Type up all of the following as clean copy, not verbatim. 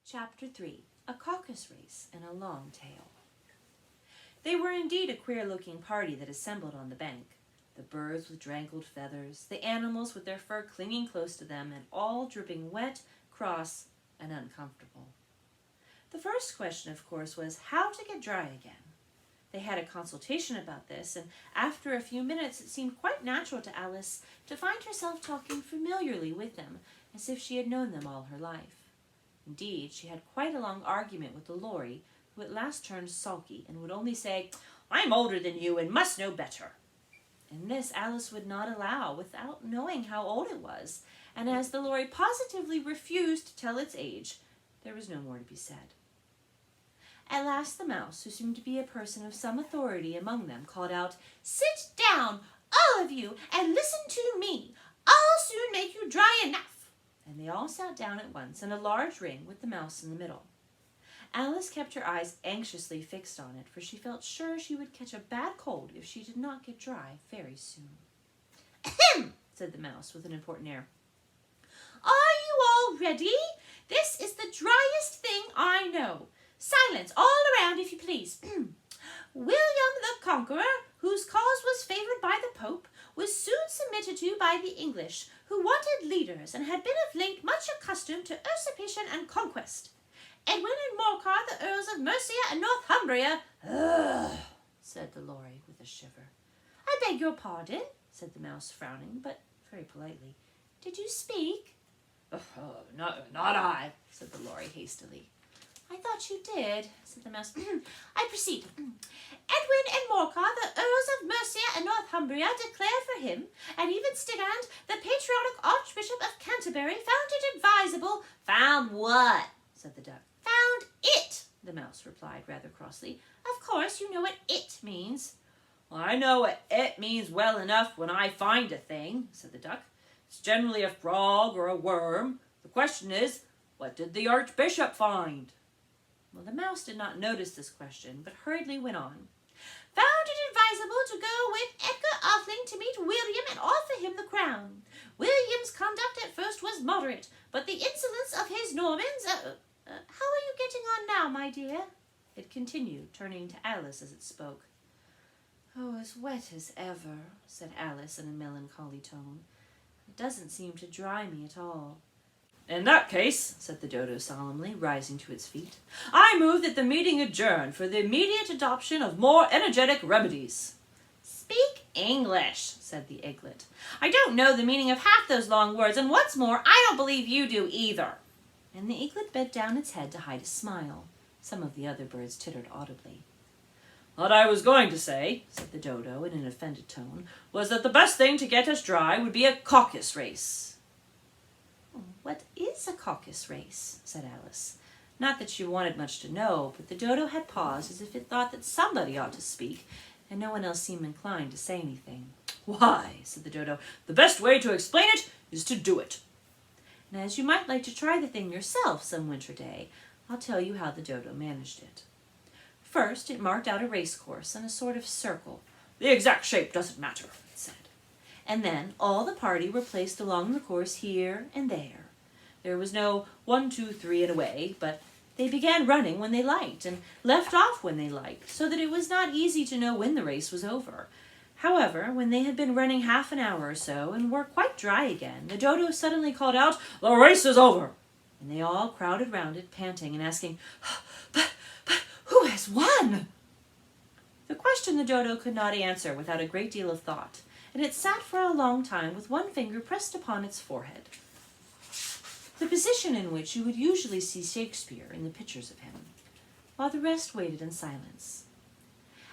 Chapter 3. A Caucus Race and a Long Tail. They were indeed a queer-looking party that assembled on the bank. The birds with draggled feathers, the animals with their fur clinging close to them, and all dripping wet, cross, and uncomfortable. The first question, of course, was how to get dry again. They had a consultation about this, and after a few minutes it seemed quite natural to Alice to find herself talking familiarly with them, as if she had known them all her life. Indeed, she had quite a long argument with the Lory, who at last turned sulky and would only say, "I'm older than you and must know better." And this Alice would not allow without knowing how old it was, and as the Lory positively refused to tell its age, there was no more to be said. At last the mouse, who seemed to be a person of some authority among them, called out, "Sit down, all of you, and listen to me. I'll soon make you dry enough." And they all sat down at once in a large ring with the mouse in the middle. Alice kept her eyes anxiously fixed on it, for she felt sure she would catch a bad cold if she did not get dry very soon. "Ahem!" said the mouse with an important air. "Are you all ready? This is the driest thing I know. Silence all around, if you please. William the Conqueror, whose cause was favored by the Pope, was soon submitted to by the English, who wanted leaders and had been of late much accustomed to usurpation and conquest. Edwin and Morcar, the Earls of Mercia and Northumbria—" "Ugh," said the Lory with a shiver. "I beg your pardon," said the mouse, frowning, but very politely. "Did you speak?" Not I," said the Lory hastily. "I thought you did," said the mouse. "I proceed. Edwin and Morcar, the Earls of Mercia and Northumbria, declared for him, and even Stigand, the patriotic Archbishop of Canterbury, found it advisable—" "Found what?" said the duck. "Found it," the mouse replied rather crossly. "Of course you know what it means." "I know what it means well enough when I find a thing," said the duck. "It's generally a frog or a worm. The question is, what did the Archbishop find?" Well, the mouse did not notice this question, but hurriedly went on. "Found it advisable to go with Edgar Atheling to meet William and offer him the crown. William's conduct at first was moderate, but the insolence of his Normans— how are you getting on now, my dear?" it continued, turning to Alice as it spoke. "Oh, as wet as ever," said Alice in a melancholy tone. "It doesn't seem to dry me at all." "In that case," said the dodo solemnly, rising to its feet, "I move that the meeting adjourn for the immediate adoption of more energetic remedies." "Speak English," said the eaglet. "I don't know the meaning of half those long words, and what's more, I don't believe you do either." And the eaglet bent down its head to hide a smile. Some of the other birds tittered audibly. "What I was going to say," said the dodo in an offended tone, "was that the best thing to get us dry would be a caucus race." "What is a caucus race?" said Alice. Not that she wanted much to know, but the dodo had paused as if it thought that somebody ought to speak, and no one else seemed inclined to say anything. "Why," said the dodo, "the best way to explain it is to do it. And as you might like to try the thing yourself some winter day, I'll tell you how the dodo managed it. First, it marked out a race course in a sort of circle. The exact shape doesn't matter, it said. And then all the party were placed along the course here and there. There was no 1, 2, 3 and away, but they began running when they liked and left off when they liked, so that it was not easy to know when the race was over. However, when they had been running half an hour or so and were quite dry again, the dodo suddenly called out, "The race is over!" And they all crowded round it, panting and asking, But who has won?" The question the dodo could not answer without a great deal of thought, and it sat for a long time with one finger pressed upon its forehead, the position in which you would usually see Shakespeare in the pictures of him, while the rest waited in silence.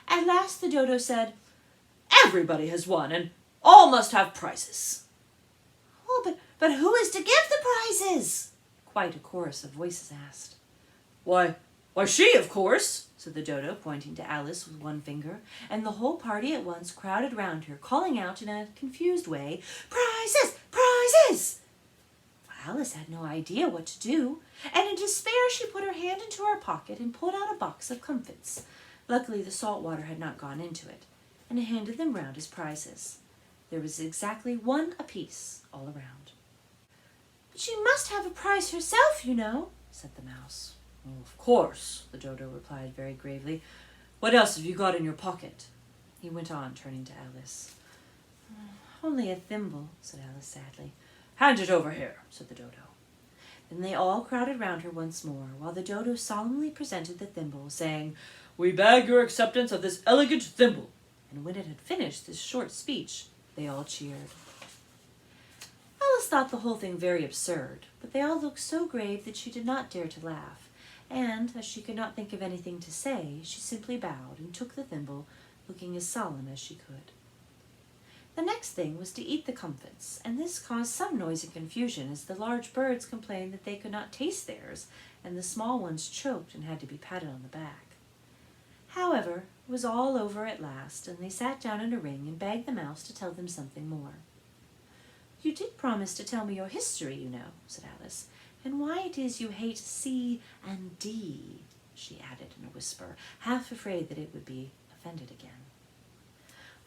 At last the dodo said, "Everybody has won, and all must have prizes." "Oh, but who is to give the prizes?" quite a chorus of voices asked. Why, she, of course," said the dodo, pointing to Alice with one finger, and the whole party at once crowded round her, calling out in a confused way, "Prizes! Prizes!" Alice had no idea what to do, and in despair she put her hand into her pocket and pulled out a box of comfits. Luckily the salt water had not gone into it, and handed them round as prizes. There was exactly one apiece all around. "But she must have a prize herself, you know," said the mouse. "Oh, of course," the dodo replied very gravely. "What else have you got in your pocket?" He went on, turning to Alice. "Only a thimble," said Alice sadly. "Hand it over here," said the dodo. Then they all crowded round her once more, while the dodo solemnly presented the thimble, saying, "We beg your acceptance of this elegant thimble." And when it had finished this short speech, they all cheered. Alice thought the whole thing very absurd, but they all looked so grave that she did not dare to laugh, and, as she could not think of anything to say, she simply bowed and took the thimble, looking as solemn as she could. The next thing was to eat the comfits, and this caused some noise and confusion, as the large birds complained that they could not taste theirs, and the small ones choked and had to be patted on the back. However, it was all over at last, and they sat down in a ring and begged the mouse to tell them something more. "You did promise to tell me your history, you know," said Alice, "and why it is you hate C and D," she added in a whisper, half afraid that it would be offended again.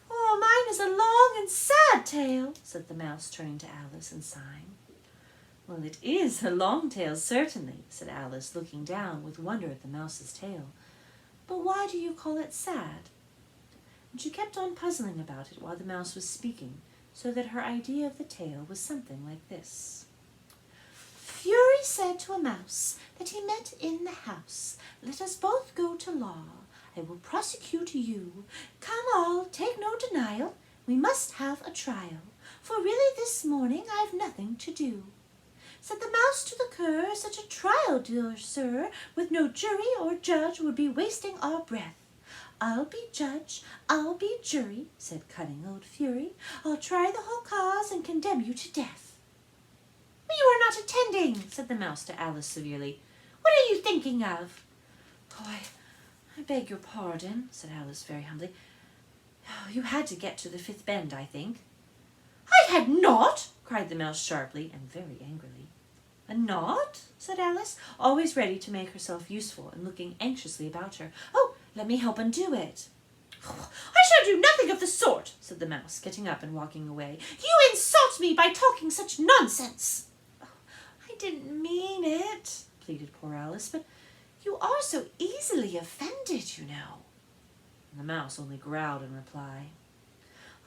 "Oh, mine is a long and sad tale," said the mouse, turning to Alice and sighing. "Well, it is a long tale, certainly," said Alice, looking down with wonder at the mouse's tail. "But why do you call it sad?" And she kept on puzzling about it while the mouse was speaking, so that her idea of the tale was something like this. "Fury said to a mouse that he met in the house, 'Let us both go to law. I will prosecute you. Come all, take no denial. We must have a trial, for really this morning I've nothing to do.' Said the mouse to the cur, 'Such a trial, dear sir, with no jury or judge would be wasting our breath.' 'I'll be judge, I'll be jury,' said cunning old Fury. 'I'll try the whole cause and condemn you to death.'" "But you are not attending," said the mouse to Alice severely. "What are you thinking of?" "Oh, I beg your pardon," said Alice very humbly. "Oh, you had to get to the fifth bend, I think." "I had not!" cried the mouse sharply and very angrily. "Not?" said Alice, always ready to make herself useful and looking anxiously about her. "Oh, let me help undo it." "I shall do nothing of the sort," said the mouse, getting up and walking away. "You insult me by talking such nonsense." "Oh, I didn't mean it," pleaded poor Alice, "but you are so easily offended, you know." And the mouse only growled in reply.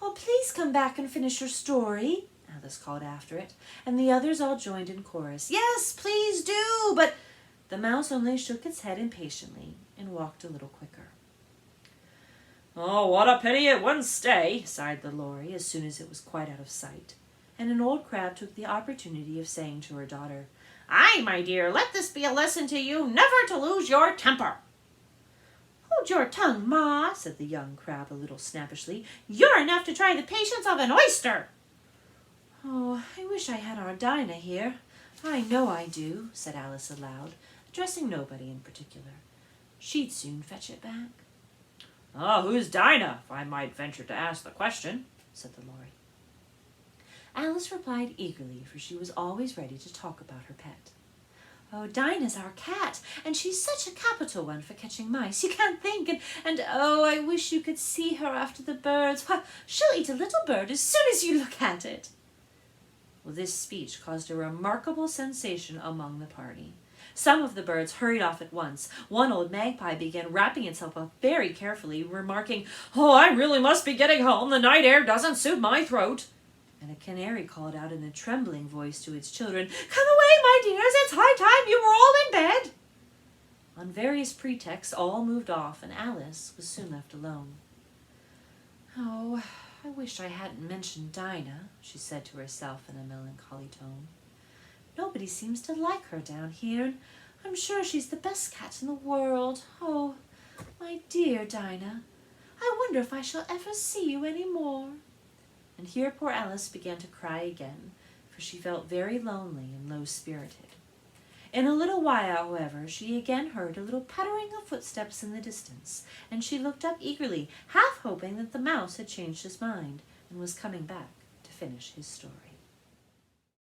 "Oh, please come back and finish your story," Alice called after it, and the others all joined in chorus. "Yes, please do," but the mouse only shook its head impatiently and walked a little quicker. "Oh, what a pity it wouldn't stay," sighed the Lory as soon as it was quite out of sight, and an old crab took the opportunity of saying to her daughter, "Aye, my dear, let this be a lesson to you never to lose your temper." "Hold your tongue, Ma," said the young crab a little snappishly. "You're enough to try the patience of an oyster." "Oh, I wish I had our Dinah here. I know I do," said Alice aloud, addressing nobody in particular. "She'd soon fetch it back." "Ah, who's Dinah, if I might venture to ask the question?" said the Lory. Alice replied eagerly, for she was always ready to talk about her pet. "Oh, Dinah's our cat, and she's such a capital one for catching mice. You can't think, and oh, I wish you could see her after the birds. Why, she'll eat a little bird as soon as you look at it." Well, this speech caused a remarkable sensation among the party. Some of the birds hurried off at once. One old magpie began wrapping itself up very carefully, remarking, "Oh, I really must be getting home. The night air doesn't suit my throat." And a canary called out in a trembling voice to its children, "Come away, my dears, it's high time you were all in bed." On various pretexts, all moved off, and Alice was soon left alone. "Oh, I wish I hadn't mentioned Dinah," she said to herself in a melancholy tone. "Nobody seems to like her down here, and I'm sure she's the best cat in the world. Oh, my dear Dinah, I wonder if I shall ever see you any more." And here poor Alice began to cry again, for she felt very lonely and low-spirited. In a little while, however, she again heard a little pattering of footsteps in the distance, and she looked up eagerly, half hoping that the mouse had changed his mind and was coming back to finish his story.